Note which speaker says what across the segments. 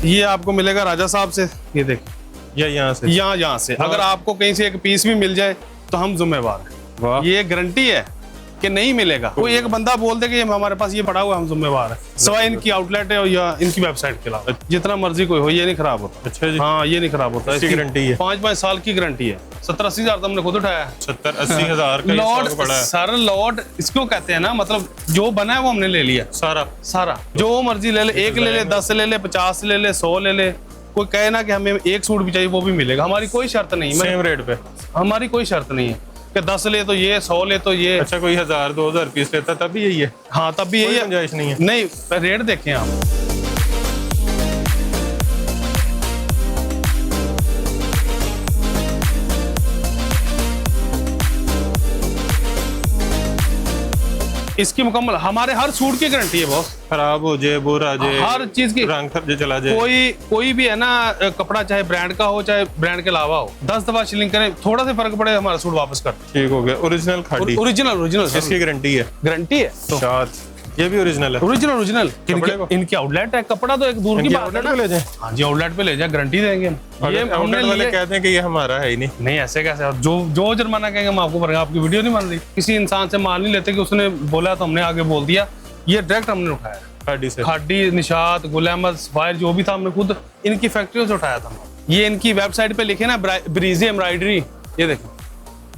Speaker 1: ये आपको मिलेगा राजा साहब से, ये देखिए,
Speaker 2: या यहाँ से?
Speaker 1: यहाँ से अगर आपको कहीं से एक पीस भी मिल जाए तो हम जिम्मेवार हैं।
Speaker 2: वाह,
Speaker 1: ये गारंटी है कि नहीं मिलेगा। कोई एक बंदा बोल दे कि हमारे पास ये पड़ा हुआ है, हम जिम्मेवार है, सिवाय इनकी आउटलेट है या इनकी वेबसाइट के अलावा। जितना मर्जी कोई हो, ये नहीं खराब होता।
Speaker 2: अच्छा जी।
Speaker 1: हाँ, ये नहीं खराब होता।
Speaker 2: इसकी गारंटी है
Speaker 1: 5-5 साल की गारंटी है। 70-80 हजार तो हमने खुद उठाया है।
Speaker 2: 70-80 हजार का
Speaker 1: लॉट
Speaker 2: पड़ा है
Speaker 1: सर, लॉट इसको कहते हैं ना, मतलब जो बना है वो हमने ले लिया सारा। जो मर्जी ले ले, 1 ले ले, 10 ले ले, 50 ले ले, 100 ले ले। कोई कहे ना कि हमें एक सूट भी चाहिए, वो भी मिलेगा। हमारी कोई शर्त नहीं है,
Speaker 2: सेम रेट पे।
Speaker 1: हमारी कोई शर्त नहीं है कि 10 ले तो ये, 100 ले तो ये।
Speaker 2: अच्छा, कोई 1000-2000 पीस लेता तब भी यही है?
Speaker 1: हाँ, तब भी यही है,
Speaker 2: गुंजाइश नहीं है।
Speaker 1: नहीं, रेट देखें आप। इसकी मुकम्मल हमारे हर सूट की गारंटी है बॉस।
Speaker 2: खराब हो जाए, बुरा जाए,
Speaker 1: हर चीज की,
Speaker 2: रंग चला जाए,
Speaker 1: कोई भी है ना कपड़ा, चाहे ब्रांड का हो चाहे ब्रांड के अलावा हो, 10 दफा शिलिंग करें, थोड़ा सा फर्क पड़े, हमारा सूट वापस कर।
Speaker 2: ठीक हो गया। ओरिजिनल खादी,
Speaker 1: ओरिजिनल
Speaker 2: इसकी गारंटी है?
Speaker 1: गारंटी है। तो
Speaker 2: ये भी ओरिजिनल है?
Speaker 1: ओरिजिनल इनकी आउटलेट है। कपड़ा तो एक दूर की बात है ना।
Speaker 2: ले जाए?
Speaker 1: हाँ जी, आउटलेट पे ले जाए, गारंटी देंगे हम। ये
Speaker 2: आउटलेट वाले कहते हैं कि ये हमारा है ही नहीं।
Speaker 1: नहीं, ऐसे कैसे? जो जुर्माना कहेंगे हम आपको भरेंगे। आपकी वीडियो नहीं मान रही। किसी इंसान से मान नहीं लेते कि उसने बोला तो हमने आगे बोल दिया। ये डायरेक्ट हमने उठाया
Speaker 2: खादी से।
Speaker 1: खादी, निशात, गुल अहमद, सफायर, जो भी था हमने खुद इनकी फैक्ट्रियों से उठाया था। ये इनकी वेबसाइट पे लिखे ना, ब्रीजी एम्ब्रॉयडरी, ये देखो,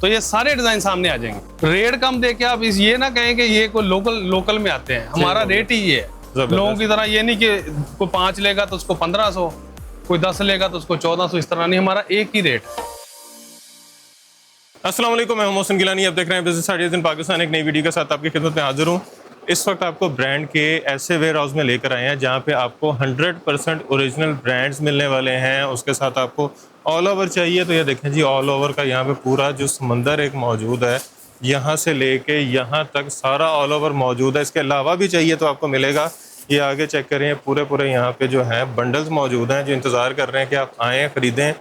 Speaker 1: तो ये सारे डिजाइन सामने आ जाएंगे। रेट कम दे के आप ये ना कहें कि ये कोई लोकल में आते हैं। हमारा रेट ही ये है। लोगों की तरह ये नहीं कि कोई 5 लेगा तो उसको 1500, कोई 10 लेगा तो उसको 1400, इस तरह नहीं। हमारा एक ही रेट है।
Speaker 2: अस्सलाम वालेकुम, मैं मोहसिन गिलानी। आप देख रहे हैं बिजनेस आइडियाज इन पाकिस्तान। एक नई वीडियो के साथ आपकी खिदमत में हाजिर हूँ। इस वक्त आपको ब्रांड के ऐसे वेयर हाउस में लेकर आए हैं जहाँ पे आपको 100% ओरिजिनल ब्रांड्स मिलने वाले हैं। उसके साथ आपको ऑल ओवर चाहिए तो ये देखें जी, ऑल ओवर का यहाँ पे पूरा जो समंदर एक मौजूद है, यहाँ से लेके यहाँ तक सारा ऑल ओवर मौजूद है। इसके अलावा भी चाहिए तो आपको मिलेगा। ये आगे चेक करें, पूरे यहाँ पे जो है बंडल्स मौजूद हैं जो इंतज़ार कर रहे हैं कि आप आएँ, ख़रीदें।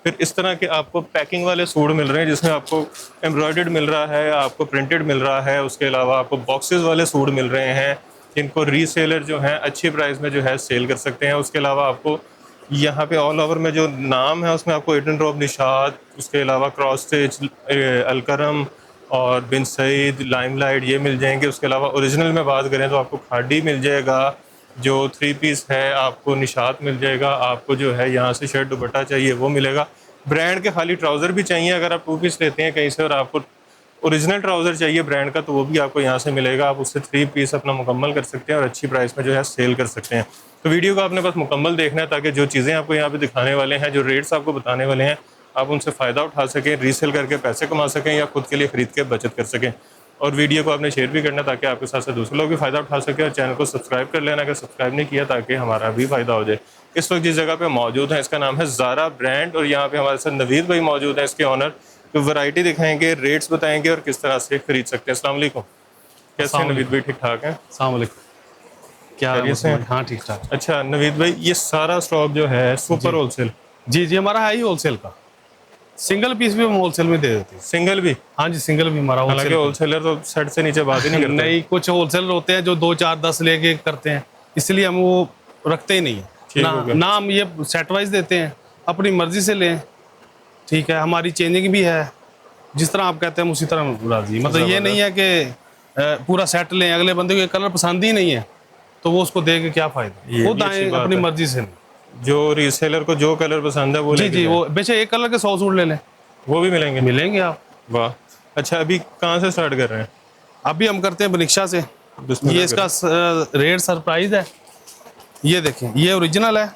Speaker 2: फिर इस तरह के आपको पैकिंग वाले सूट मिल रहे हैं जिसमें आपको एम्ब्रॉयडर्ड मिल रहा है, आपको प्रिंटेड मिल रहा है। उसके अलावा आपको बॉक्सेस वाले सूट मिल रहे हैं जिनको रीसेलर जो हैं अच्छी प्राइस में जो है सेल कर सकते हैं। उसके अलावा आपको यहाँ पे ऑल ओवर में जो नाम है उसमें आपको एटन ड्रॉप, निशात, उसके अलावा क्रॉस स्टिच, अलकरम और बिन सईद, लाइमलाइट, ये मिल जाएंगे। उसके अलावा ओरिजिनल में बात करें तो आपको खादी मिल जाएगा, जो 3 पीस है, आपको निशात मिल जाएगा, आपको जो है यहाँ से शर्ट दुपट्टा चाहिए वो मिलेगा। ब्रांड के खाली ट्राउज़र भी चाहिए, अगर आप 2 पीस लेते हैं कहीं से और आपको ओरिजिनल ट्राउज़र चाहिए ब्रांड का तो वो भी आपको यहाँ से मिलेगा। आप उससे 3 पीस अपना मुकम्मल कर सकते हैं और अच्छी प्राइस में जो है सेल कर सकते हैं। तो वीडियो को आपने बस मुकम्मल देखना है ताकि जो चीज़ें आपको यहाँ पे दिखाने वाले हैं, जो रेट्स आपको बताने वाले हैं, आप उनसे फ़ायदा उठा सकें, रीसेल करके पैसे कमा सकें या खुद के लिए ख़रीद के बचत कर सकें। और वीडियो को आपने शेयर भी करना ताकि आपके साथ साथ दूसरे लोग भी फ़ायदा उठा सकें। और चैनल को सब्सक्राइब कर लेना अगर सब्सक्राइब नहीं किया, ताकि हमारा भी फ़ायदा हो जाए। इस वक्त जिस जगह पे मौजूद है इसका नाम है ज़ारा ब्रांड और यहाँ पे हमारे साथ नवीद भाई मौजूद है, इसके ऑनर। तो वैरायटी दिखाएंगे, रेट्स बताएंगे और किस तरह से खरीद सकते हैं। अस्सलाम वालेकुम, कैसे हैं नवीद भाई? ठीक ठाक हैं?
Speaker 1: अस्सलाम वालेकुम, क्या है? हाँ, ठीक ठाक।
Speaker 2: अच्छा नवीद भाई, ये सारा स्टॉक जो है सुपर होलसेल?
Speaker 1: जी, हमारा है ही होलसेल का। सिंगल पीस भी हम होलसेल में दे देते हैं।
Speaker 2: सिंगल भी?
Speaker 1: हाँ जी, सिंगल भी हमारा
Speaker 2: हालांकि होलसेलर तो सेट से नीचे बात ही नहीं करते।
Speaker 1: नहीं, कुछ होलसेलर होते हैं जो 2, 4, 10 लेके करते हैं, इसलिए हम वो रखते ही नहीं है ना हम ये सेट वाइज देते हैं, अपनी मर्जी से लें। ठीक है, हमारी चेंजिंग भी है, जिस तरह आप कहते हैं उसी तरह हम राजी। मतलब ये नहीं है कि पूरा सेट लें, अगले बंदे को कलर पसंद ही नहीं है तो वो उसको दे के क्या फायदा। वो दाएं अपनी मर्जी से,
Speaker 2: जो रीसेलर को जो कलर पसंद है वो
Speaker 1: जी वो बेचे। एक कलर के 100 सूट ले लें, वो भी मिलेंगे आप।
Speaker 2: वाह, अच्छा अभी कहाँ से स्टार्ट कर रहे हैं?
Speaker 1: अभी हम करते हैं बनिक्षा से। ये इसका रेट सरप्राइज है। ये देखें, ये ओरिजिनल है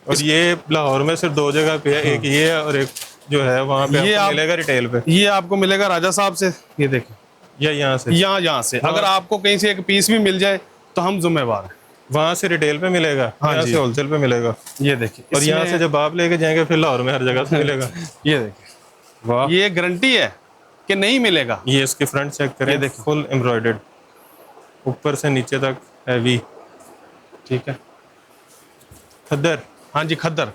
Speaker 2: और ये लाहौर में सिर्फ 2 जगह पे है। एक ये है और एक जो है वहाँ पे आपको मिलेगा रिटेल पे।
Speaker 1: ये आपको मिलेगा राजा साहब से, ये देखें,
Speaker 2: या यहाँ से? यहाँ
Speaker 1: से अगर आपको कहीं से एक पीस भी मिल जाए तो हम जिम्मेवार हैं।
Speaker 2: वहाँ से रिटेल पे मिलेगा, यहाँ से होलसेल पे मिलेगा।
Speaker 1: ये देखिए,
Speaker 2: और यहाँ से जब आप लेके जाएंगे फिर लाहौर में हर जगह से मिलेगा।
Speaker 1: ये देखिए, वाह, ये गारंटी है कि नहीं मिलेगा।
Speaker 2: ये इसके फ्रंट चेक करें, देखिए फुल एम्ब्रॉयडर्ड, ऊपर से नीचे तक हैवी। ठीक है, खद्दर? हाँ जी, खद्दर।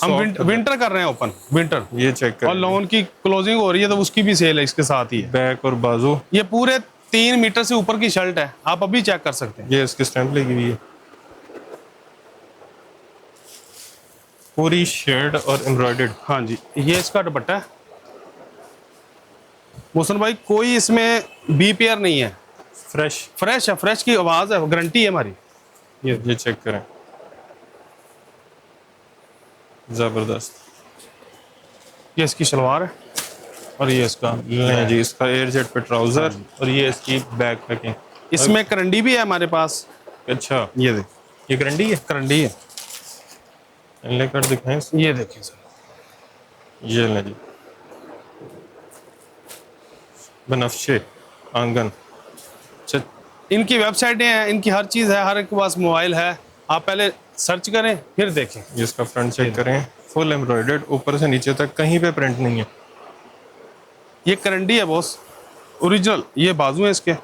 Speaker 2: हम विंटर कर रहे हैं, ओपन विंटर। ये चेक करें, और लॉन की क्लोजिंग हो रही है तो उसकी भी सेल है इसके साथ ही। बैक और बाजू, ये पूरे 3 मीटर से ऊपर की शर्ट है, आप अभी चेक कर सकते हैं। ये इसकी स्टैंप लगी हुई है। पूरी शेड और एम्ब्रॉयडर्ड।
Speaker 1: हाँ जी, ये इसका दुपट्टा है मोहसिन भाई, कोई इसमें बी पेयर नहीं है,
Speaker 2: फ्रेश।
Speaker 1: फ्रेश है, फ्रेश की आवाज़ है, गारंटी है हमारी।
Speaker 2: ये चेक करें, ज़बरदस्त।
Speaker 1: ये इसकी शलवार है और ये इसका
Speaker 2: लें जी, इसका एयर जेट पे ट्राउजर और ये इसकी बैक पैकिंग।
Speaker 1: इसमें करंडी भी है हमारे पास।
Speaker 2: अच्छा,
Speaker 1: ये देख,
Speaker 2: ये करंडी है,
Speaker 1: करंडी है,
Speaker 2: लेकर दिखाएं।
Speaker 1: ये देखिए सर,
Speaker 2: ये लें जी, बनफशे आंगन।
Speaker 1: अच्छा, इनकी वेबसाइटें हैं, इनकी हर चीज़ है, हर एक के पास मोबाइल है, आप पहले सर्च करें फिर देखें।
Speaker 2: ये इसका फ्रंट चेक करें, फुल एम्ब्रॉयडर्ड, ऊपर से नीचे तक कहीं पे प्रिंट नहीं है।
Speaker 1: ये करंडी है बॉस, ओरिजिनल। ये बाजू है इसके,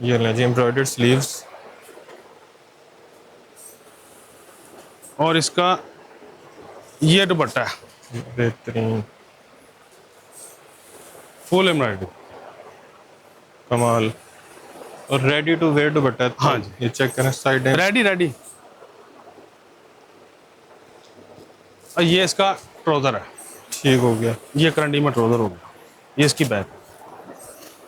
Speaker 2: ये लें जी, एम्ब्रॉयडर्ड स्लीव्स।
Speaker 1: और इसका ये दुपट्टा है
Speaker 2: बेहतरीन,
Speaker 1: फुल एम्ब्रॉयडरी।
Speaker 2: कमाल। और रेडी टू वेयर दुपट्टा।
Speaker 1: हाँ जी,
Speaker 2: ये चेक करें, साइड
Speaker 1: रेडी रेडी। और ये इसका ट्राउजर है,
Speaker 2: ठीक हो गया।
Speaker 1: ये करंडी में ट्राउजर हो गया, ये इसकी बैक।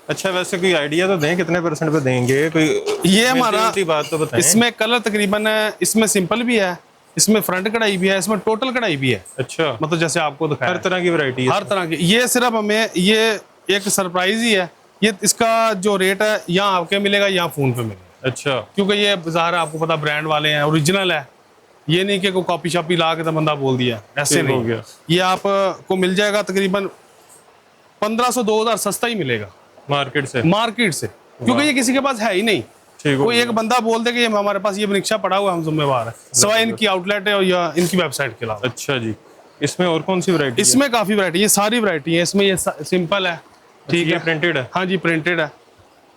Speaker 2: अच्छा, वैसे कोई आइडिया तो दें कितने परसेंट पे देंगे, कोई
Speaker 1: ये हमारा
Speaker 2: बात तो बताएं।
Speaker 1: इसमें कलर तकरीबन है, इसमें सिंपल भी है, इसमें फ्रंट कढ़ाई भी है, इसमें टोटल कढ़ाई भी है।
Speaker 2: अच्छा,
Speaker 1: मतलब जैसे आपको दिखाया
Speaker 2: हर तरह की वैरायटी है,
Speaker 1: हर तरह की। ये सिर्फ हमें ये एक सरप्राइज ही है, ये इसका जो रेट है यहाँ आपके मिलेगा, यहाँ फोन पे मिलेगा।
Speaker 2: अच्छा,
Speaker 1: क्योंकि ये ज़ाहिर है आपको पता ब्रांड वाले हैं, ओरिजिनल है, ये नहीं कि कोई कॉपी शॉपी ला के तो बंदा बोल दिया, ऐसे
Speaker 2: ठीक हो
Speaker 1: नहीं।
Speaker 2: गया।
Speaker 1: ये आपको मिल जाएगा तकरीबन 1500-2000 सस्ता ही मिलेगा
Speaker 2: मार्केट से।
Speaker 1: मार्केट से, क्योंकि ये किसी के पास है ही नहीं।
Speaker 2: ठीक हो
Speaker 1: कोई
Speaker 2: गया।
Speaker 1: एक बंदा बोल दे कि ये हमारे पास ये रिक्शा पड़ा हुआ है, हम जिम्मेवार है, सिवाय इनकी आउटलेट है और या इनकी वेबसाइट के अलावा।
Speaker 2: अच्छा जी, इसमें और कौन सी वैरायटी?
Speaker 1: इसमें काफी वैरायटी है, सारी वैरायटी है इसमें। ये सिंपल है, ठीक है,
Speaker 2: प्रिंटेड है।
Speaker 1: हाँ जी, प्रिंटेड है।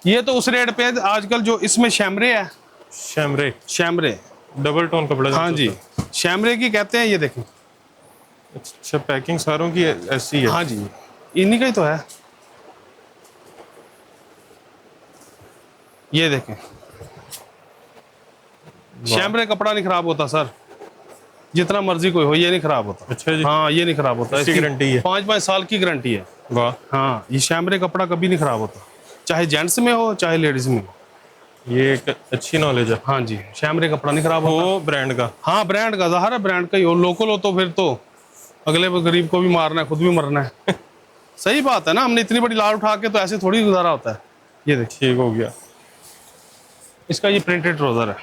Speaker 1: ये तो उस रेट पे है आजकल, जो इसमें शैमरे है,
Speaker 2: शैमरे,
Speaker 1: शैमरे,
Speaker 2: डबल टोन कपड़ा।
Speaker 1: हाँ जी, शैमरे की कहते हैं। ये देखें,
Speaker 2: अच्छा, पैकिंग सारों की ऐसी है।
Speaker 1: हाँ जी, इन्हीं का ही तो है। ये देखें, शैमरे कपड़ा नहीं खराब होता सर, जितना मर्जी कोई हो, ये नहीं खराब होता।
Speaker 2: अच्छा जी,
Speaker 1: हाँ, ये नहीं खराब होता,
Speaker 2: इसकी गारंटी है,
Speaker 1: 5-5 साल की गारंटी है।
Speaker 2: वाह।
Speaker 1: हाँ, ये शैमरे कपड़ा कभी नहीं खराब होता, चाहे जेंट्स में हो चाहे लेडीज में हो।
Speaker 2: ये एक अच्छी नॉलेज है।
Speaker 1: हाँ जी, शैमरे कपड़ा नहीं खराब होता।
Speaker 2: वो ब्रांड का।
Speaker 1: हाँ, ब्रांड का, ज़ाहिर है ब्रांड का ही हो। लोकल हो तो फिर तो अगले गरीब को भी मारना है, खुद भी मरना है। सही बात है ना, हमने इतनी बड़ी लाट उठा के तो ऐसे थोड़ी गुजारा होता है। ये देखिए,
Speaker 2: ठीक हो गया।
Speaker 1: इसका ये प्रिंटेड ट्राउजर है।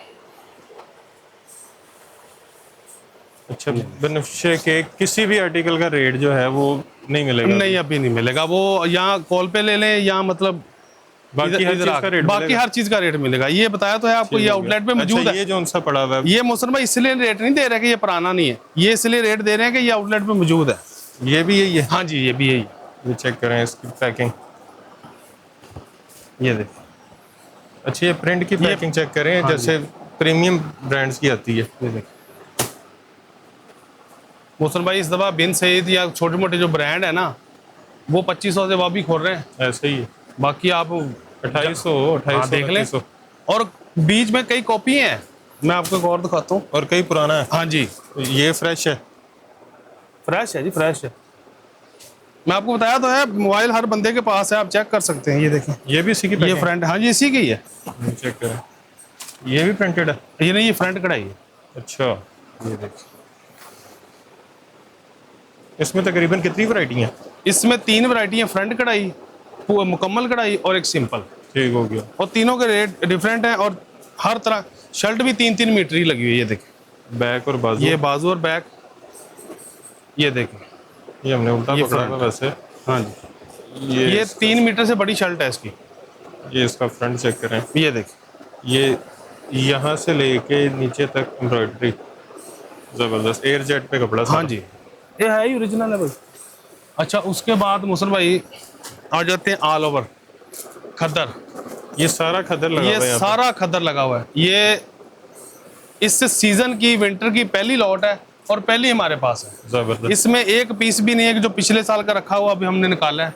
Speaker 2: अच्छा, बनफशे के किसी भी आर्टिकल का रेट जो है वो नहीं मिलेगा?
Speaker 1: नहीं, अभी नहीं मिलेगा। वो यहाँ कॉल पे ले लें, या मतलब
Speaker 2: बाकी हर चीज का रेट
Speaker 1: बाकी
Speaker 2: मिलेगा?
Speaker 1: हर चीज का रेट मिलेगा। ये बताया तो है आपको, ये आउटलेट पे मौजूद
Speaker 2: अच्छा,
Speaker 1: है।
Speaker 2: ये जो उनसा पड़ा हुआ है,
Speaker 1: ये मोहसिन भाई इसलिए रेट नहीं दे रहे कि ये पुराना नहीं है, ये इसलिए रेट दे रहे हैं कि ये आउटलेट पे मौजूद है।
Speaker 2: ये भी यही है?
Speaker 1: हाँ जी, ये भी यही है।
Speaker 2: ये चेक करें इसकी पैकिंग।
Speaker 1: ये देखिए,
Speaker 2: अच्छा, ये प्रिंट की पैकिंग चेक करें,
Speaker 1: हाँ
Speaker 2: जैसे प्रीमियम ब्रांड्स की आती है।
Speaker 1: ये देखिए मोहसिन भाई, इस दफा बिन सईद या छोटे मोटे जो ब्रांड है ना, वो 2500 से वापी खोल रहे हैं।
Speaker 2: ऐसे ही है।
Speaker 1: बाकी आप
Speaker 2: 2800
Speaker 1: देख लें।
Speaker 2: 2800
Speaker 1: और बीच में कई कॉपी हैं, मैं आपको एक और दिखाता हूँ।
Speaker 2: और कई पुराना है।
Speaker 1: हाँ जी,
Speaker 2: ये फ्रेश है,
Speaker 1: फ्रेश है जी, फ्रेश है। मैं आपको बताया तो है, मोबाइल हर बंदे के पास है, आप चेक कर सकते हैं। ये देखें,
Speaker 2: ये भी इसी की
Speaker 1: ये
Speaker 2: पैकिंग?
Speaker 1: फ्रंट, हाँ जी, इसी की है।
Speaker 2: चेक करें, ये भी प्रिंटेड है?
Speaker 1: ये नहीं, ये फ्रंट कढ़ाई है।
Speaker 2: अच्छा,
Speaker 1: ये देखिए,
Speaker 2: इसमें तकरीबन कितनी वैरायटी है?
Speaker 1: इसमें 3 वैरायटी है, फ्रंट कढ़ाई, मुकम्मल कढ़ाई और एक सिंपल।
Speaker 2: ठीक हो गया।
Speaker 1: और तीनों के रेट डिफरेंट है, और हर तरह शर्ट भी 3-3 मीटर ही लगी हुई है। ये देखें,
Speaker 2: बैक और बाजू,
Speaker 1: ये बाजू और बैक। ये देखें,
Speaker 2: ये हमने उल्टा
Speaker 1: ये
Speaker 2: पकड़ा
Speaker 1: front।
Speaker 2: हुआ वैसे।
Speaker 1: हाँ जी, ये 3 मीटर से बड़ी शर्ट है इसकी।
Speaker 2: ये इसका फ्रंट चेक करें,
Speaker 1: ये देखें,
Speaker 2: ये यहाँ से लेके नीचे तक एम्ब्रॉयडरी, जबरदस्त एयर जेट पे कपड़ा।
Speaker 1: हाँ जी, ये है ही ओरिजिनल है भाई। अच्छा, उसके बाद मुसल भाई आ जाते हैं ऑल ओवर खद्दर।
Speaker 2: ये सारा खद्दर लगा हुआ है
Speaker 1: ये
Speaker 2: यहाँ पे।
Speaker 1: सारा खद्दर लगा हुआ है। ये इस सीजन की, विंटर की पहली लॉट है और पहली हमारे पास है।
Speaker 2: जबरदस्त।
Speaker 1: इसमें एक पीस भी नहीं है कि जो पिछले साल का रखा हुआ अभी हमने निकाला है।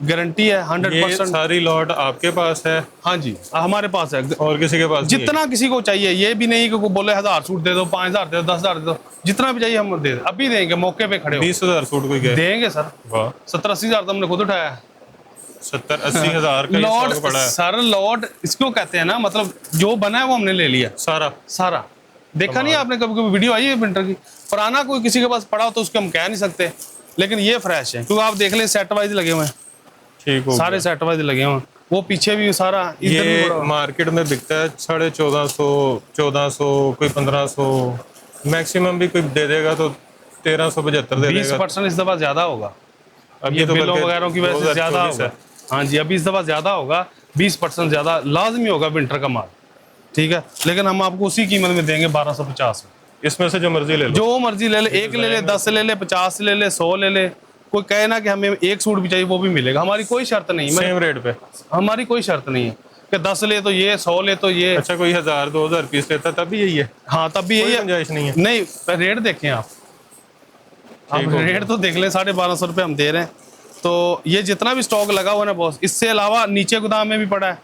Speaker 1: गारंटी है
Speaker 2: ये
Speaker 1: 100%।
Speaker 2: सारी लॉट आपके पास है
Speaker 1: हाँ जी, हमारे पास है।
Speaker 2: और किसी के पास नहीं है?
Speaker 1: जितना किसी को चाहिए, ये भी नहीं कि कोई बोले 1000 सूट दे दो, 5000 दे दो, 10,000 दे दो, जितना भी चाहिए हम दे दें, अभी देंगे, मौके पे खड़े हो
Speaker 2: 20,000 सूट कोई गए?
Speaker 1: देंगे सर।
Speaker 2: वाह,
Speaker 1: 70-80 हजार तो हमने खुद उठाया है।
Speaker 2: 70-80 हज़ार का
Speaker 1: लॉट
Speaker 2: स्टॉक पड़ा है
Speaker 1: सर, लॉट इसको कहते हैं ना, मतलब जो बना है वो हमने ले लिया
Speaker 2: सारा।
Speaker 1: सारा। देखा नहीं आपने कभी कभी वीडियो आई है विंटर की? पुराना कोई किसी के पास पड़ा हो तो उसको हम कह नहीं सकते, लेकिन ये फ्रेश है, क्योंकि आप देख ले सेट वाइज लगे हुए हैं,
Speaker 2: ठीक हो
Speaker 1: सारे सेट वाइज लगे हुए हैं। वो पीछे भी सारा इधर भी
Speaker 2: ये
Speaker 1: पड़ा हुआ है।
Speaker 2: मार्केट में बिकता है 1450, 1400, कोई 1500, मैक्सिमम भी कोई दे देगा तो 1375 दे देगा।
Speaker 1: 20% इस दफा ज्यादा होगा,
Speaker 2: अब
Speaker 1: ये
Speaker 2: तो
Speaker 1: बिलों
Speaker 2: बल्कि
Speaker 1: वगैरह की वजह से ज्यादा
Speaker 2: 2024
Speaker 1: होगा।
Speaker 2: है।
Speaker 1: हाँ जी, अभी इस दफा ज्यादा होगा, 20% ज्यादा लाजमी होगा विंटर का माल, ठीक है। लेकिन हम आपको उसी कीमत में देंगे 1250 में।
Speaker 2: इसमें से जो मर्जी ले लो,
Speaker 1: जो मर्जी ले ले, एक ले ले, 10 ले ले, 50 ले ले, 100 ले ले, कोई कहे ना कि हमें एक सूट भी चाहिए वो भी मिलेगा, हमारी कोई शर्त नहीं है।
Speaker 2: सेम रेट पे।
Speaker 1: हमारी कोई शर्त नहीं है कि 10 ले तो ये, 100 ले तो ये।
Speaker 2: अच्छा, कोई 1000-2000 पीस लेता तब भी यही है?
Speaker 1: हाँ तब भी यही
Speaker 2: कोई
Speaker 1: है।
Speaker 2: गुंजाइश नहीं है?
Speaker 1: नहीं, रेट देखें आप रेट तो देख लें, 1250 रुपये हम दे रहे हैं। तो ये जितना भी स्टॉक लगा हुआ है बॉस, इससे अलावा नीचे गोदाम में भी पड़ा है,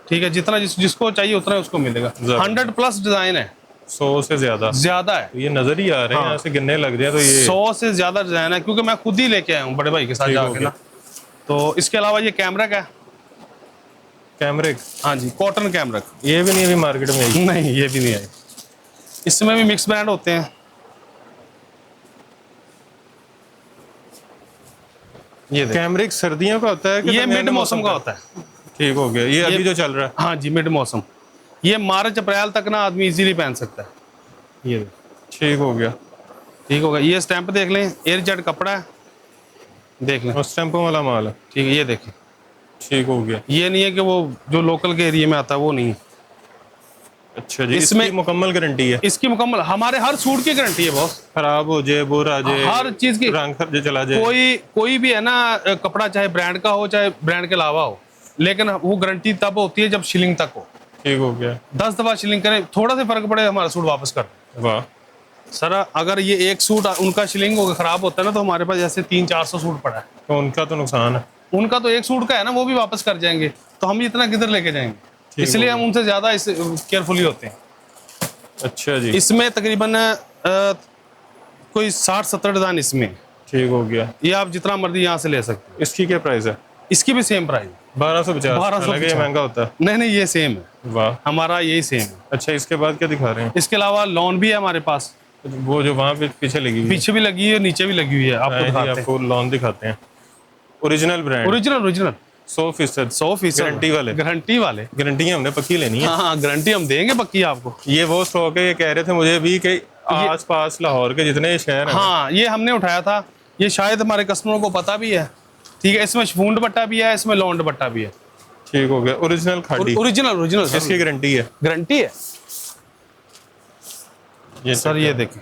Speaker 1: ठीक है। जितना जिसको चाहिए उतना उसको मिलेगा। 100+ डिजाइन है,
Speaker 2: 100 से ज्यादा
Speaker 1: है।
Speaker 2: ये नजर ही आ रहे हैं, यहाँ से गिनने लग जाए तो ये
Speaker 1: 100 से ज्यादा डिजाइन है, क्योंकि मैं खुद ही लेके आया हूँ बड़े भाई के साथ
Speaker 2: ठीक हो
Speaker 1: जाके
Speaker 2: गया।
Speaker 1: ना। तो इसके अलावा ये कैमरक है,
Speaker 2: कैमरे।
Speaker 1: हाँ जी, कॉटन कैमरक।
Speaker 2: ये भी नहीं अभी मार्केट में आई?
Speaker 1: नहीं, ये भी नहीं आई। इसमें भी मिक्स ब्रांड होते हैं। ये देखिए,
Speaker 2: कैमरिक सर्दियों का होता है कि
Speaker 1: ये
Speaker 2: दरमियाने
Speaker 1: मिड मौसम का होता है।
Speaker 2: ठीक हो गया, ये अभी जो चल रहा है।
Speaker 1: हाँ जी, मिड मौसम। ये मार्च अप्रैल तक ना आदमी इजीली पहन सकता है। ये
Speaker 2: ठीक हो गया।
Speaker 1: ठीक होगा। ये स्टैंप देख लें, एयर जेट कपड़ा है, देख लें,
Speaker 2: और स्टैंपों वाला माल है।
Speaker 1: ठीक है। ये देखें,
Speaker 2: ठीक हो गया।
Speaker 1: ये नहीं है कि वो जो लोकल के एरिया में आता है वो नहीं है।
Speaker 2: अच्छा जी,
Speaker 1: इसमें-
Speaker 2: इसकी मुकम्मल गारंटी है?
Speaker 1: इसकी मुकम्मल, हमारे हर सूट की गारंटी है बॉस।
Speaker 2: खराब हो जाए, बोर आ जाए,
Speaker 1: हर चीज की,
Speaker 2: रंग खर्च चला जाए,
Speaker 1: कोई भी है ना कपड़ा, चाहे ब्रांड का हो चाहे ब्रांड के अलावा हो, लेकिन वो गारंटी तब होती है जब शिलिंग तक हो।
Speaker 2: ठीक हो गया।
Speaker 1: 10 दफा शिलिंग करें, थोड़ा सा फर्क पड़े, हमारा सूट वापस कर दें।
Speaker 2: वाह,
Speaker 1: सर अगर ये एक सूट उनका शिलिंग हो खराब होता है ना, तो हमारे पास जैसे 300-400 सूट पड़ा है,
Speaker 2: तो उनका तो नुकसान है।
Speaker 1: उनका तो एक सूट का है ना, वो भी वापस कर जाएंगे, तो हम इतना किधर लेके जाएंगे। इसलिए हम उनसे ज्यादा केयरफुली होते हैं।
Speaker 2: अच्छा जी,
Speaker 1: इसमें तकरीबन कोई 60-70 डिजाइन इसमें।
Speaker 2: ठीक हो गया।
Speaker 1: ये आप जितना मर्जी यहाँ से ले सकते हैं।
Speaker 2: इसकी क्या प्राइस है?
Speaker 1: इसकी भी सेम प्राइस,
Speaker 2: 1250।
Speaker 1: 1250।
Speaker 2: हालांकि ये महंगा होता है।
Speaker 1: नहीं नहीं, ये सेम है,
Speaker 2: वाह।
Speaker 1: हमारा यही सेम है।
Speaker 2: अच्छा, इसके बाद क्या दिखा रहे हैं?
Speaker 1: इसके अलावा लॉन भी है हमारे पास,
Speaker 2: वो जो वहाँ पे पीछे लगी हुई है।
Speaker 1: पीछे भी लगी हुई है, नीचे भी लगी हुई है, आपको
Speaker 2: आए जी,
Speaker 1: दिखाते हैं।
Speaker 2: आपको लॉन दिखाते हैं। Original brand,
Speaker 1: original
Speaker 2: 100%।
Speaker 1: 100%
Speaker 2: गारंटी वाले।
Speaker 1: गारंटी वाले।
Speaker 2: गारंटी हमने पक्की लेनी है।
Speaker 1: हाँ, गारंटी हम देंगे पक्की आपको।
Speaker 2: ये वो स्टॉक है, ये कह रहे थे मुझे भी कि आस पास लाहौर के जितने शहर हैं,
Speaker 1: हाँ, ये हमने उठाया था, ये शायद हमारे कस्टमरों को पता भी है, ठीक है। इसमें शिफॉन दुपट्टा भी है, इसमें लॉन दुपट्टा भी है।
Speaker 2: ठीक हो गया। ओरिजिनल खादी,
Speaker 1: ओरिजिनल
Speaker 2: इसकी गारंटी है?
Speaker 1: गारंटी है
Speaker 2: ये
Speaker 1: सर। ये देखें,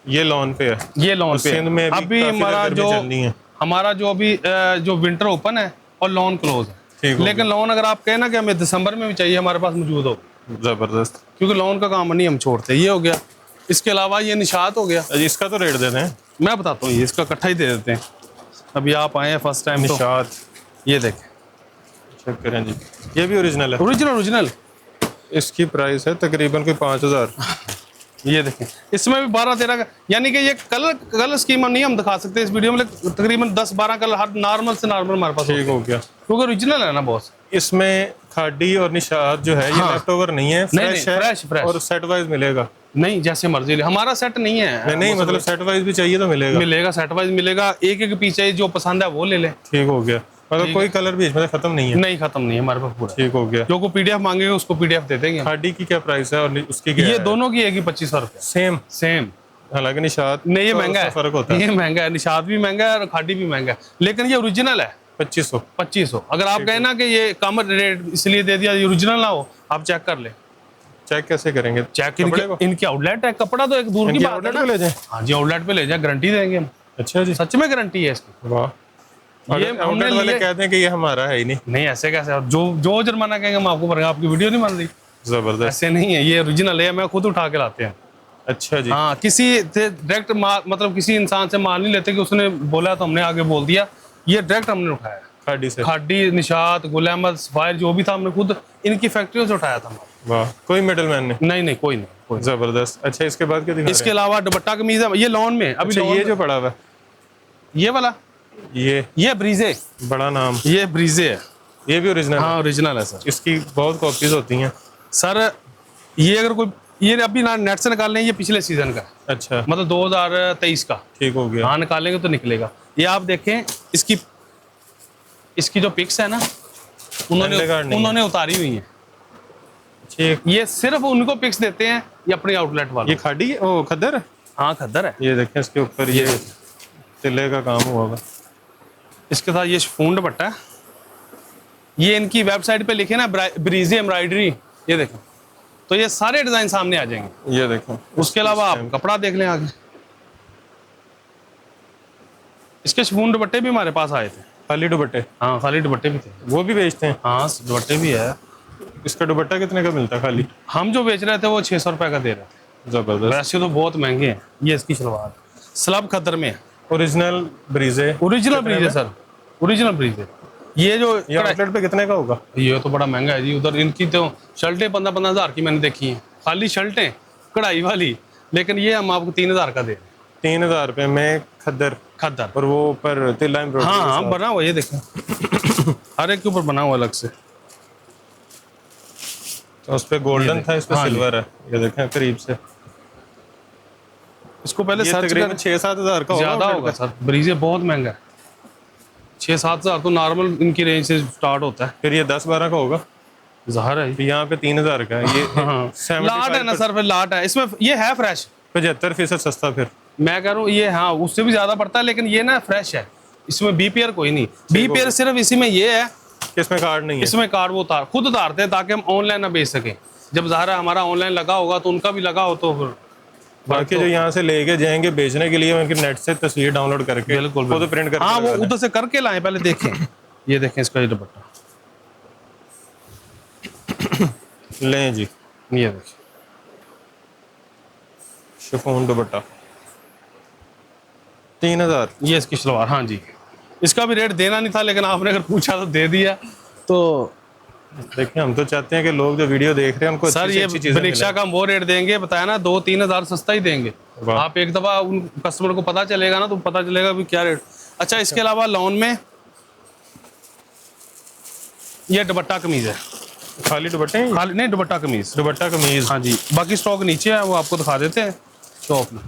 Speaker 2: ये लॉन पे है।
Speaker 1: ये लॉन पे
Speaker 2: सिंध में भी
Speaker 1: अभी
Speaker 2: काफी
Speaker 1: हमारा
Speaker 2: गर्मी चलनी है।
Speaker 1: हमारा जो अभी जो विंटर ओपन है और लॉन क्लोज है।
Speaker 2: ठीक हो
Speaker 1: लेकिन लॉन अगर आप कहें ना कि हमें दिसंबर में भी चाहिए, हमारे पास मौजूद हो,
Speaker 2: जबरदस्त।
Speaker 1: क्योंकि लॉन का काम नहीं हम छोड़ते। ये हो गया। इसके अलावा ये निशात हो गया।
Speaker 2: अच्छा, इसका तो रेट दे दें।
Speaker 1: मैं बताता हूँ, ये इसका इकट्ठा ही दे देते हैं। अभी आप आए हैं फर्स्ट टाइम, तो
Speaker 2: निशात
Speaker 1: ये देखें,
Speaker 2: चेक करें जी, ये भी ओरिजिनल है।
Speaker 1: ओरिजिनल।
Speaker 2: इसकी प्राइस है तकरीबन कोई 5000।
Speaker 1: ये देखें, इसमें भी 12-13 का, यानी कि ये कलर स्कीम नहीं हम दिखा सकते इस वीडियो में, लेकिन तकरीबन 10-12 कलर हर नॉर्मल से नॉर्मल हमारे पास
Speaker 2: ठीक हो गया।
Speaker 1: क्योंकि ओरिजिनल है ना बॉस।
Speaker 2: इसमें खादी और निशात जो है, ये
Speaker 1: हाँ।
Speaker 2: लेफ्ट ओवर नहीं है,
Speaker 1: नहीं,
Speaker 2: फ्रेश है।
Speaker 1: फ्रेश।
Speaker 2: और सेट वाइज मिलेगा?
Speaker 1: नहीं, जैसे मर्जी ले, हमारा सेट नहीं है।
Speaker 2: नहीं, मतलब सेट वाइज भी चाहिए तो मिलेगा?
Speaker 1: मिलेगा, सेट वाइज मिलेगा। एक एक पीछे जो पसंद है वो ले ले।
Speaker 2: ठीक हो गया। मतलब कोई कलर बीच में खत्म नहीं है?
Speaker 1: नहीं, खत्म नहीं है हमारे पास पूरा।
Speaker 2: ठीक हो गया।
Speaker 1: जो को पीडीएफ मांगेगा उसको पीडीएफ दे देंगे।
Speaker 2: खादी की क्या प्राइस है और उसकी क्या
Speaker 1: ये
Speaker 2: है?
Speaker 1: दोनों की है 2500 रुपये
Speaker 2: सेम। हालांकि निशात
Speaker 1: नहीं, ये
Speaker 2: तो
Speaker 1: महंगा है,
Speaker 2: फर्क होता है।
Speaker 1: ये महंगा है, निशात भी महंगा है और खादी भी महंगा है, लेकिन ये ओरिजिनल है।
Speaker 2: 2500।
Speaker 1: अगर आप कहें ना कि ये कम रेट इसलिए दे दिया, ये ओरिजिनल ना हो, आप चेक कर ले।
Speaker 2: चेक कैसे करेंगे?
Speaker 1: चेक
Speaker 2: कपड़े को?
Speaker 1: इनकी आउटलेट है, कपड़ा तो एक दूर की बात है
Speaker 2: आउटलेट
Speaker 1: ना।
Speaker 2: पे ले जाएं?
Speaker 1: हाँ जी, आउटलेट पे ले जाए, गारंटी देंगे हम।
Speaker 2: अच्छा जी,
Speaker 1: सच में गारंटी है इसकी।
Speaker 2: वाह।
Speaker 1: ये
Speaker 2: अगर
Speaker 1: हमने
Speaker 2: आउटलेट वाले
Speaker 1: लिए-
Speaker 2: कहते हैं कि ये हमारा है ही नहीं।
Speaker 1: नहीं, ऐसे कैसे? और जो जुर्माना कहेंगे हम आपको भरेंगे। आपकी वीडियो नहीं बन रही,
Speaker 2: जबरदस्त।
Speaker 1: ऐसे नहीं है, ये ओरिजिनल है, मैं खुद उठा के लाते हैं।
Speaker 2: अच्छा जी।
Speaker 1: हाँ, किसी डायरेक्ट मतलब किसी इंसान से माल नहीं लेते कि उसने बोला तो हमने आगे बोल दिया। ये डायरेक्ट हमने उठाया,
Speaker 2: खाड़ी से।
Speaker 1: खाडी, निशात, गुल अहमद, सफायर जो भी था हमने खुद इनकी फैक्ट्रियों से उठाया था।
Speaker 2: वाह, कोई मिडल मैन नहीं।
Speaker 1: नहीं नहीं, कोई नहीं, कोई नहीं।
Speaker 2: जबरदस्त। अच्छा, इसके बाद क्या दिखा
Speaker 1: इसके
Speaker 2: रहे हैं?
Speaker 1: अलावा दुपट्टा कमीज है, ये लॉन में अभी।
Speaker 2: अच्छा,
Speaker 1: लॉन
Speaker 2: ये जो पड़ा हुआ है,
Speaker 1: ये वाला, ये ब्रीजे,
Speaker 2: बड़ा नाम,
Speaker 1: ये ब्रीजे है।
Speaker 2: ये भी ओरिजिनल?
Speaker 1: हाँ, ओरिजिनल है सर।
Speaker 2: इसकी बहुत कॉपीज होती हैं
Speaker 1: सर ये अगर कोई, ये अभी ना नेट से निकालने, ये पिछले सीजन का है,
Speaker 2: अच्छा,
Speaker 1: मतलब 2023 का।
Speaker 2: ठीक हो गया।
Speaker 1: हाँ, निकालेंगे तो निकलेगा। ये आप देखें, इसकी जो पिक्स है ना, उन्होंने उतारी हुई है।
Speaker 2: ठीक।
Speaker 1: ये सिर्फ उनको पिक्स देते हैं, ये अपनी आउटलेट वाले।
Speaker 2: ये खाड़ी है, ओ खद्दर है?
Speaker 1: हाँ, खद्दर है।
Speaker 2: ये देखें, इसके ऊपर ये तिले का काम हुआ होगा।
Speaker 1: इसके साथ ये शिफॉन दुपट्टा है। ये इनकी वेबसाइट पे लिखे ना, ब्रीजी एम्ब्रॉयडरी, ये देखें, तो ये सारे डिजाइन सामने आ जाएंगे।
Speaker 2: ये देखो।
Speaker 1: उसके अलावा आप कपड़ा देख लें आगे। इसके शिफॉन दुपट्टे भी हमारे पास आए थे।
Speaker 2: खाली दुपट्टे?
Speaker 1: हाँ, खाली दुपट्टे भी थे।
Speaker 2: वो भी बेचते हैं?
Speaker 1: हाँ, दुपट्टे भी है।
Speaker 2: इसका दुपट्टा कितने का मिलता है खाली?
Speaker 1: हम जो बेच रहे थे वो 600 रुपए का दे रहे थे।
Speaker 2: जबरदस्त।
Speaker 1: वैसे तो बहुत महंगे हैं। ये इसकी सलवार स्लब खद्दर में है।
Speaker 2: ओरिजिनल ब्रीजे?
Speaker 1: ओरिजिनल ब्रीजे सर, ओरिजिनल ब्रीजे। ये जो
Speaker 2: ये आउटलेट पे कितने का होगा?
Speaker 1: ये तो बड़ा महंगा है जी। उधर इनकी तो शर्टें 15-15 हज़ार की मैंने देखी हैं, खाली शर्टें कढ़ाई वाली। लेकिन ये हम आपको 3000 का दे रहे हैं।
Speaker 2: 3000 रुपए में खद्दर?
Speaker 1: खद्दर।
Speaker 2: और वो ऊपर तिल्ला एम्ब्रॉयडरी?
Speaker 1: हाँ हाँ, बना हुआ, ये देखें, हर एक के ऊपर बना हुआ अलग से।
Speaker 2: तो उस पे गोल्डन था, इस पे
Speaker 1: हाँ,
Speaker 2: सिल्वर है। ये देखें करीब से।
Speaker 1: इसको पहले सर्च
Speaker 2: तकरीबन
Speaker 1: कर,
Speaker 2: 6-7 हज़ार का
Speaker 1: ज्यादा होगा सर। ब्रीजे बहुत महंगा है। 6-7 हज़ार तो नॉर्मल इनकी रेंज से स्टार्ट होता है।
Speaker 2: फिर ये 10-12 का होगा?
Speaker 1: ज़ाहिर है।
Speaker 2: यहाँ पे 3000 का है ये।
Speaker 1: हाँ, लाट है ना सर, फिर लाट है इसमें। ये है फ्रेश।
Speaker 2: 75% सस्ता फिर?
Speaker 1: मैं कह रहा हूँ ये, हाँ, उससे भी ज्यादा पड़ता है, लेकिन ये ना फ्रेश है। इसमें बीपीआर कोई नहीं। बीपीआर सिर्फ इसी में ये है,
Speaker 2: इसमें कार्ड नहीं है?
Speaker 1: इसमें कार्ड वो खुद उतारते हैं ताकि हम ऑनलाइन ना बेच सकें। जब ज़ाहिर हमारा ऑनलाइन लगा होगा तो उनका भी लगा हो, तो फिर
Speaker 2: बाकी जो यहाँ से लेके जाएंगे बेचने के लिए, उनके नेट से तस्वीर डाउनलोड करके
Speaker 1: बिल्कुल
Speaker 2: खुद प्रिंट करके
Speaker 1: हाँ, वो
Speaker 2: लगा दें।
Speaker 1: उधर से करके लाएं, पहले देखें। ये देखें इसका ये दुपट्टा,
Speaker 2: लें जी।
Speaker 1: ये देखें,
Speaker 2: शिफॉन दुपट्टा 3000।
Speaker 1: ये इसकी सलवार। हाँ जी, इसका भी रेट देना नहीं था, लेकिन आपने अगर पूछा तो दे दिया। तो
Speaker 2: देखिए, हम तो चाहते हैं कि लोग जो वीडियो देख रहे हैं उनको
Speaker 1: सर,
Speaker 2: अच्छी से
Speaker 1: ये
Speaker 2: अच्छी चीजें
Speaker 1: परीक्षा का हम वो रेट देंगे, बताया ना, 2-3 हज़ार सस्ता ही देंगे।
Speaker 2: वाह।
Speaker 1: आप एक दफा उन कस्टमर को पता चलेगा ना, तो पता चलेगा भी क्या रेट। अच्छा, इसके अलावा लॉन में ये दुपट्टा कमीज है।
Speaker 2: खाली दुपट्टे हैं?
Speaker 1: खाली नहीं, दुपट्टा कमीज।
Speaker 2: दुपट्टा कमीज?
Speaker 1: हाँ जी, बाकी स्टॉक नीचे है, वो आपको दिखा देते हैं शॉप में।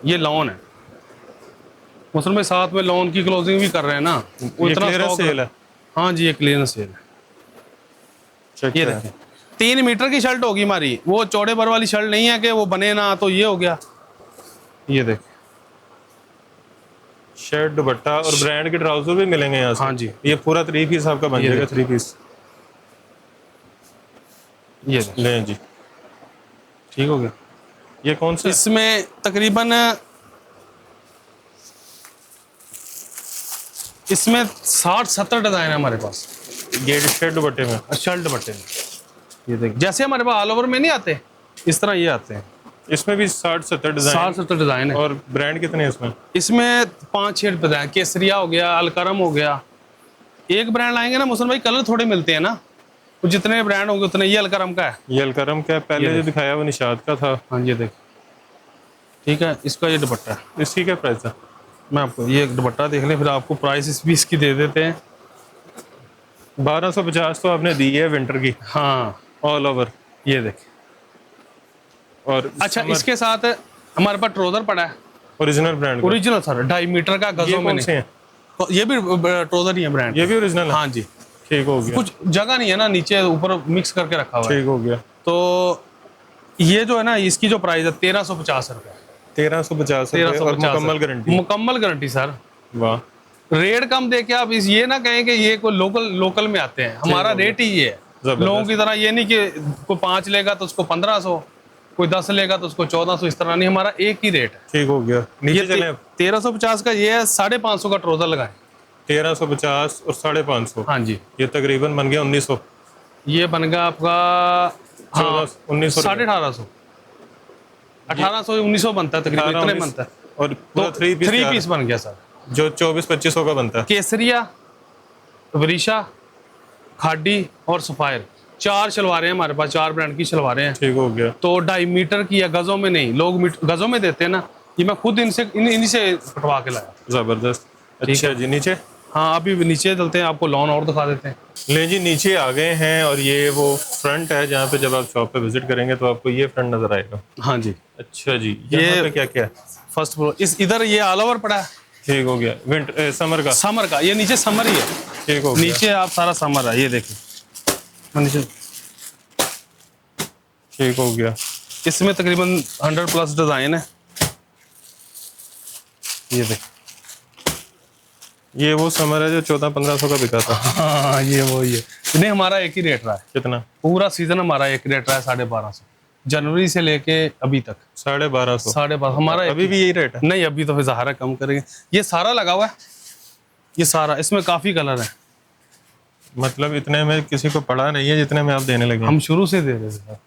Speaker 1: ये लॉन है, मुसल में साथ में लॉन की क्लोजिंग भी कर रहे हैं ना,
Speaker 2: ये क्लियरेंस सेल है?
Speaker 1: हाँ जी, ये क्लियरेंस सेल है।
Speaker 2: चेक
Speaker 1: ये
Speaker 2: करें।
Speaker 1: देखें, 3 मीटर की शर्ट होगी हमारी, वो चौड़े बर वाली शर्ट नहीं है कि वो बने ना, तो ये हो गया। ये देख,
Speaker 2: शर्ट, दुपट्टा और ब्रांड के ट्राउजर भी मिलेंगे यहाँ से?
Speaker 1: हाँ जी।
Speaker 2: ये पूरा 3 पीस आपका बन
Speaker 1: ये
Speaker 2: जाएगा। 3 पीस
Speaker 1: ये देख,
Speaker 2: लें जी।
Speaker 1: ठीक हो गया।
Speaker 2: ये कौन सा?
Speaker 1: इसमें तकरीबन इसमें 60-70 डिजाइन है हमारे पास।
Speaker 2: ये शर्ट दुपट्टे में?
Speaker 1: शर्ट दुपट्टे में। ये देख, जैसे हमारे पास ऑल ओवर में नहीं आते, इस तरह ये आते हैं।
Speaker 2: इसमें भी 60-70 डिजाइन?
Speaker 1: 60-70 डिजाइन है।
Speaker 2: और ब्रांड कितने हैं इसमें?
Speaker 1: इसमें 5-6 डिजाइन, केसरिया हो गया, अलकरम हो गया। एक ब्रांड लाएंगे ना मुसल भाई, कलर थोड़े मिलते हैं ना, तो जितने ब्रांड होंगे उतने। ये अलकरम का है।
Speaker 2: ये अलकरम का है। पहले जो दिखाया वो निशात का था।
Speaker 1: हाँ, ये देख, ठीक है। इसका ये दुपट्टा है।
Speaker 2: इसकी क्या प्राइस है?
Speaker 1: मैं आपको ये दुपट्टा देख लें, फिर आपको प्राइस भी इसकी दे देते हैं।
Speaker 2: 1250 तो आपने दी है विंटर की?
Speaker 1: हाँ,
Speaker 2: ऑल ओवर।
Speaker 1: ये देख।
Speaker 2: और
Speaker 1: अच्छा, इसके साथ हमारे पास ट्रोजर पड़ा है,
Speaker 2: ओरिजिनल ब्रांड का?
Speaker 1: ओरिजिनल सर, 2.5 मीटर का गजों में।
Speaker 2: से हैं?
Speaker 1: तो ये भी ट्रोजर ही है ब्रांड।
Speaker 2: ये भी ओरिजिनल है?
Speaker 1: हाँ जी।
Speaker 2: ठीक हो गया।
Speaker 1: कुछ जगह नहीं है ना, नीचे ऊपर मिक्स करके रखा हुआ है।
Speaker 2: ठीक हो गया।
Speaker 1: तो ये जो है ना, इसकी जो प्राइस है 1350 रुपये।
Speaker 2: 1350 और मुकम्मल गारंटी?
Speaker 1: मुकम्मल गारंटी सर।
Speaker 2: वाह।
Speaker 1: रेट कम देके आप इस ये ना कहें कि ये कोई लोकल में आते हैं, हमारा रेट ही ये है। लोगों की तरह ये नहीं कि कोई 5 लेगा तो उसको 1500, कोई 10 लेगा तो उसको 1400, इस तरह नहीं, हमारा एक ही रेट है।
Speaker 2: ठीक हो गया। नीचे चले।
Speaker 1: 1350 का ये है, 550 का ट्रोजर लगाए।
Speaker 2: 1350 और 550।
Speaker 1: हाँ जी,
Speaker 2: ये तकरीबन बन गया 1900।
Speaker 1: ये बन गया आपका हाँ
Speaker 2: 1900
Speaker 1: 1850 1900 बनता है तकरीबन, इतने बनता है।
Speaker 2: और पूरा
Speaker 1: तो
Speaker 2: 3 पीस
Speaker 1: 3 पीस बन गया सर।
Speaker 2: जो 24-2500 का बनता है।
Speaker 1: केसरिया, वरीशा, खाडी और सफायर, 4 शलवारें हैं हमारे पास, 4 ब्रांड की शलवारें हैं।
Speaker 2: ठीक हो गया।
Speaker 1: तो 2.5 मीटर की है, गजों में नहीं, लोग गजों में देते हैं ना, ये मैं खुद इन्हीं से कटवा के लाया।
Speaker 2: जबरदस्त। अच्छा जी, नीचे
Speaker 1: हाँ अभी नीचे चलते हैं, आपको लॉन और दिखा देते हैं।
Speaker 2: ले जी, नीचे आ गए हैं और ये वो फ्रंट है जहाँ पे जब आप शॉप पे विजिट करेंगे तो आपको ये फ्रंट नजर आएगा।
Speaker 1: हाँ जी,
Speaker 2: अच्छा जी, यहाँ पे क्या क्या है?
Speaker 1: फर्स्ट फ्लोर, इधर ये ऑल ओवर पड़ा है।
Speaker 2: ठीक हो गया। विंटर समर का।
Speaker 1: समर का, ये नीचे समर ही है।
Speaker 2: ठीक हो गया।
Speaker 1: नीचे आप सारा समर है, ये देखिए नीचे।
Speaker 2: ठीक हो गया।
Speaker 1: इसमें तकरीबन 100+ डिजाइन है। ये देखिए,
Speaker 2: ये वो समर है जो 1400-1500 का बिका था।
Speaker 1: हाँ ये वो ये नहीं, हमारा एक ही रेट रहा है,
Speaker 2: कितना?
Speaker 1: पूरा सीजन हमारा एक रेट रहा है 1250, जनवरी से लेके अभी तक
Speaker 2: 1250।
Speaker 1: 1250 हमारा
Speaker 2: अभी भी यही रेट है?
Speaker 1: नहीं, अभी तो फिर ज़ाहिर है कम करेंगे। ये सारा लगा हुआ है, ये सारा, इसमें काफी कलर है।
Speaker 2: मतलब इतने में किसी को पड़ा नहीं है जितने में आप देने लगे?
Speaker 1: हम शुरू से दे रहे थे।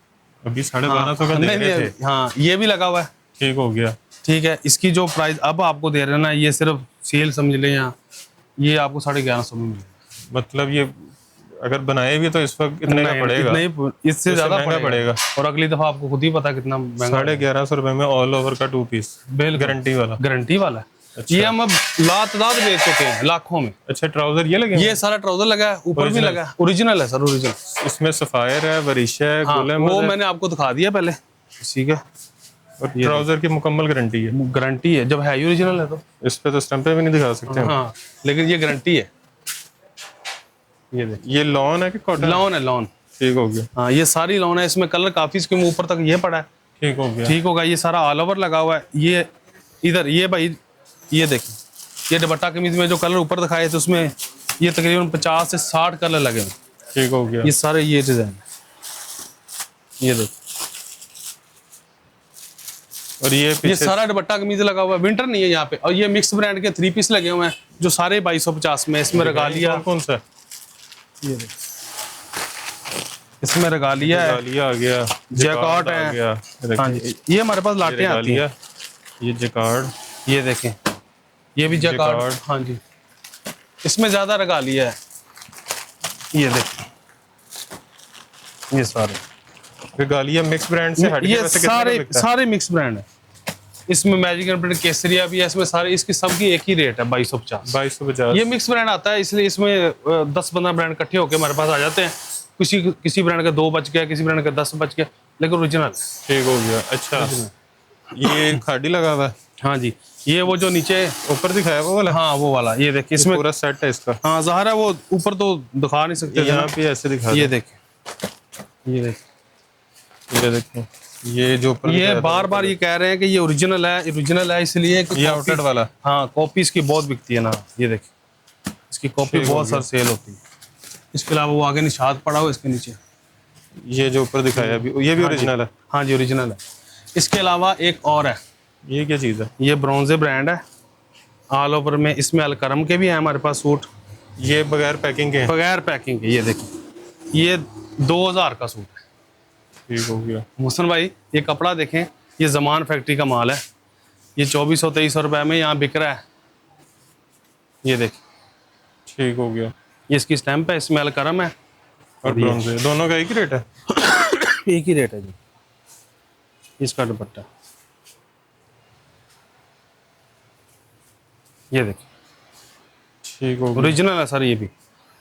Speaker 2: अभी 1250 का दे
Speaker 1: नहीं
Speaker 2: रहे थे।
Speaker 1: हाँ ये भी लगा हुआ है।
Speaker 2: ठीक हो गया।
Speaker 1: ठीक है, इसकी जो प्राइस अब आपको दे रहे हैं ना, ये सिर्फ सेल समझ लें, यहाँ ये आपको 1150 में मिलेगा।
Speaker 2: मतलब ये अगर बनाए भी तो इस वक्त इतने का पड़ेगा?
Speaker 1: नहीं, इससे ज्यादा
Speaker 2: महंगा पड़ेगा।
Speaker 1: और अगली दफा आपको खुद ही पता कितना महंगा।
Speaker 2: 1150 रुपए में ऑल ओवर का 2 पीस, गारंटी वाला।
Speaker 1: गारंटी वाला।
Speaker 2: अच्छा।
Speaker 1: ये हम अब लातादाद बेच चुके हैं, लाखों में।
Speaker 2: अच्छा, ट्राउजर ये लगे?
Speaker 1: ये सारा ट्राउजर लगा है, ऊपर भी लगा है, ओरिजिनल है सर, ओरिजिनल।
Speaker 2: इसमें सफायर है, वरीशा है,
Speaker 1: हाँ,
Speaker 2: गुल
Speaker 1: वो मैंने आपको दिखा दिया पहले। ठीक है,
Speaker 2: और ट्राउजर की मुकम्मल गारंटी है।
Speaker 1: गारंटी है, जब है ओरिजिनल है तो।
Speaker 2: इस पे तो स्टैंप पे भी नहीं दिखा सकते।
Speaker 1: हाँ लेकिन ये गारंटी है। ये देखिए,
Speaker 2: ये लॉन है कि कॉटन?
Speaker 1: लॉन है, लॉन।
Speaker 2: ठीक हो गया।
Speaker 1: हाँ ये सारी लॉन है, इसमें कलर काफी, इसके ऊपर तक ये पड़ा है।
Speaker 2: ठीक हो गया।
Speaker 1: ठीक होगा, ये सारा ऑल ओवर लगा हुआ है। ये इधर ये भाई, ये देखिए, ये दुपट्टा कमीज में जो कलर ऊपर दिखाए थे उसमें ये तकरीबन 50 से 60 कलर लगे हैं।
Speaker 2: ठीक हो गया।
Speaker 1: ये सारे ये डिजाइन, ये देखिए,
Speaker 2: और ये
Speaker 1: सारा दुपट्टा कमीज लगा हुआ है, विंटर नहीं है यहाँ पे। और ये मिक्स ब्रांड के 3 पीस लगे हुए हैं जो सारे 2250 में। इसमें रेगालिया,
Speaker 2: कौन सा?
Speaker 1: ये देखिए, इसमें रेगालिया है,
Speaker 2: रेगालिया आ गया,
Speaker 1: जैकार्ड
Speaker 2: आ
Speaker 1: है।
Speaker 2: गया।
Speaker 1: हाँ जी, ये हमारे पास लाटें आती हैं।
Speaker 2: ये जैकार्ड,
Speaker 1: ये देखें, ये भी जैकार्ड। हाँ जी, इसमें ज्यादा रेगालिया है। ये देखें, ये सारे
Speaker 2: रेगालिया मिक्स ब्रांड से हट के
Speaker 1: ये
Speaker 2: वैसे कितने का बिकता है?
Speaker 1: सारे मिक्स ब्रांड है। इसमें मैजिक एंड प्रिंट, केसरिया भी है, इसमें सारे, इसकी सबकी एक ही रेट है 2250।
Speaker 2: 2250।
Speaker 1: ये मिक्स ब्रांड आता है, इसलिए इसमें 10-15 ब्रांड इकट्ठे होकर हमारे पास आ जाते हैं। किसी ब्रांड का 2 बच गया, किसी ब्रांड का 10 बच गया, लेकिन ओरिजिनल।
Speaker 2: ठीक हो गया। अच्छा, ये खाड़ी लगा हुआ है?
Speaker 1: हाँ जी, ये वो जो नीचे
Speaker 2: ऊपर दिखाया वो वाला?
Speaker 1: हाँ वो वाला, ये देखिए, इसमें
Speaker 2: पूरा सेट है इसका।
Speaker 1: हाँ ज़ाहिर है, वो ऊपर तो दिखा नहीं सकते,
Speaker 2: यहाँ पे ऐसे दिखा।
Speaker 1: ये देखिए, ये देखिए,
Speaker 2: ये देखिए, ये जो
Speaker 1: ये बार बार ये कह रहे हैं कि ये ओरिजिनल है, ओरिजिनल है, इसलिए कि
Speaker 2: ये आउटलेट वाला।
Speaker 1: हाँ, कॉपी इसकी बहुत बिकती है ना। ये देखिए, इसकी कॉपी बहुत सारी सेल होती है। इसके अलावा वो आगे निशात पड़ा हुआ इसके नीचे,
Speaker 2: ये जो ऊपर दिखाया अभी, ये भी ओरिजिनल है?
Speaker 1: हाँ जी, ओरिजिनल है। इसके अलावा एक और है,
Speaker 2: ये क्या चीज़ है?
Speaker 1: ये ब्रॉन्जे ब्रांड है, ऑल ओवर में। इसमें अलकरम के भी हैं हमारे पास सूट,
Speaker 2: ये बगैर पैकिंग के हैं?
Speaker 1: बगैर पैकिंग के। ये देखिए, ये 2000 का सूट है।
Speaker 2: ठीक हो गया।
Speaker 1: मोहसन भाई, ये कपड़ा देखें, ये जमान फैक्ट्री का माल है, ये 2400-2300 रुपए में यहाँ बिक रहा है। ये देखिए,
Speaker 2: ठीक हो गया।
Speaker 1: ये इसकी स्टैंप है, इसमें अलकरम है
Speaker 2: और ब्रॉन्जे, दोनों का एक ही रेट है?
Speaker 1: एक ही रेट है जी। इसका दुपट्टा ये देखिए,
Speaker 2: ठीक हो गया।
Speaker 1: ओरिजिनल है सर। ये भी,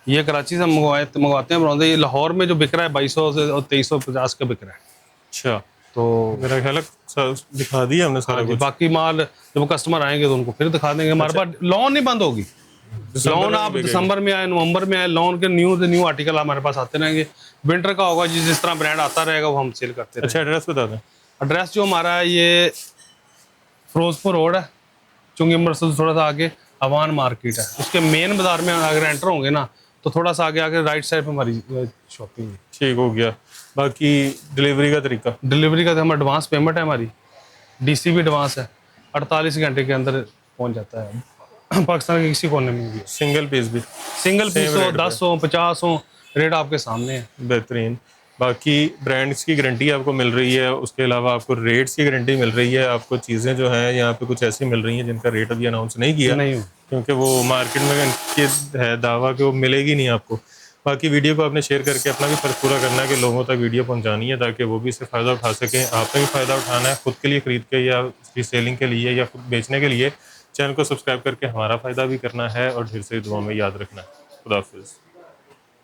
Speaker 1: ये कराची से मंगवाते हैं ब्रॉन्जे। ये लाहौर में जो बिक रहा है 2200 से और 2350 का बिक रहा है।
Speaker 2: अच्छा,
Speaker 1: तो
Speaker 2: मेरा ख्याल है दिखा दिया हमने सारा कुछ।
Speaker 1: बाकी माल जब कस्टमर आएंगे तो उनको फिर दिखा देंगे। हमारे पास लॉन नहीं बंद होगी। लॉन आप दिसंबर में आए, नवंबर में आए, लॉन के न्यू आर्टिकल हमारे पास आते रहेंगे। विंटर का होगा, जिस तरह ब्रांड आता रहेगा वो हम सेल करते रहेंगे।
Speaker 2: अच्छा, एड्रेस बता दें।
Speaker 1: एड्रेस जो हमारा है, ये फिरोजपुर रोड है, चुंगी अमर से थोड़ा सा आगे अवान मार्केट है। उसके मेन बाजार में अगर एंटर होंगे ना, तो थोड़ा सा आगे आके राइट साइड पे हमारी शॉपिंग है।
Speaker 2: ठीक हो गया। बाकी डिलीवरी का तरीका?
Speaker 1: डिलीवरी का तो हम एडवांस पेमेंट है हमारी, डीसी भी एडवांस है, 48 घंटे के अंदर पहुंच जाता है पाकिस्तान के किसी कोने में भी।
Speaker 2: सिंगल पीस भी?
Speaker 1: सिंगल पीस हो, 10 हो, 50 हो, रेट आपके सामने है।
Speaker 2: बेहतरीन। बाकी ब्रांड्स की गारंटी आपको मिल रही है, उसके अलावा आपको रेट्स की गारंटी मिल रही है। आपको चीज़ें जो हैं यहाँ पे कुछ ऐसी मिल रही हैं जिनका रेट अभी अनाउंस नहीं किया,
Speaker 1: नहीं हो।
Speaker 2: क्योंकि वो मार्केट में इनके है दावा कि वो मिलेगी नहीं आपको। बाकी वीडियो को आपने शेयर करके अपना भी फ़र्ज पूरा करना है कि लोगों तक वीडियो पहुंचानी है, ताकि वो भी इससे फ़ायदा उठा सकें। आपने भी फ़ायदा उठाना है खुद के लिए ख़रीद के या रीसेलिंग के लिए या खुद बेचने के लिए। चैनल को सब्सक्राइब करके हमारा फ़ायदा भी करना है और ढेर सारी दुआ में याद रखना है। खुदा हाफ़िज़।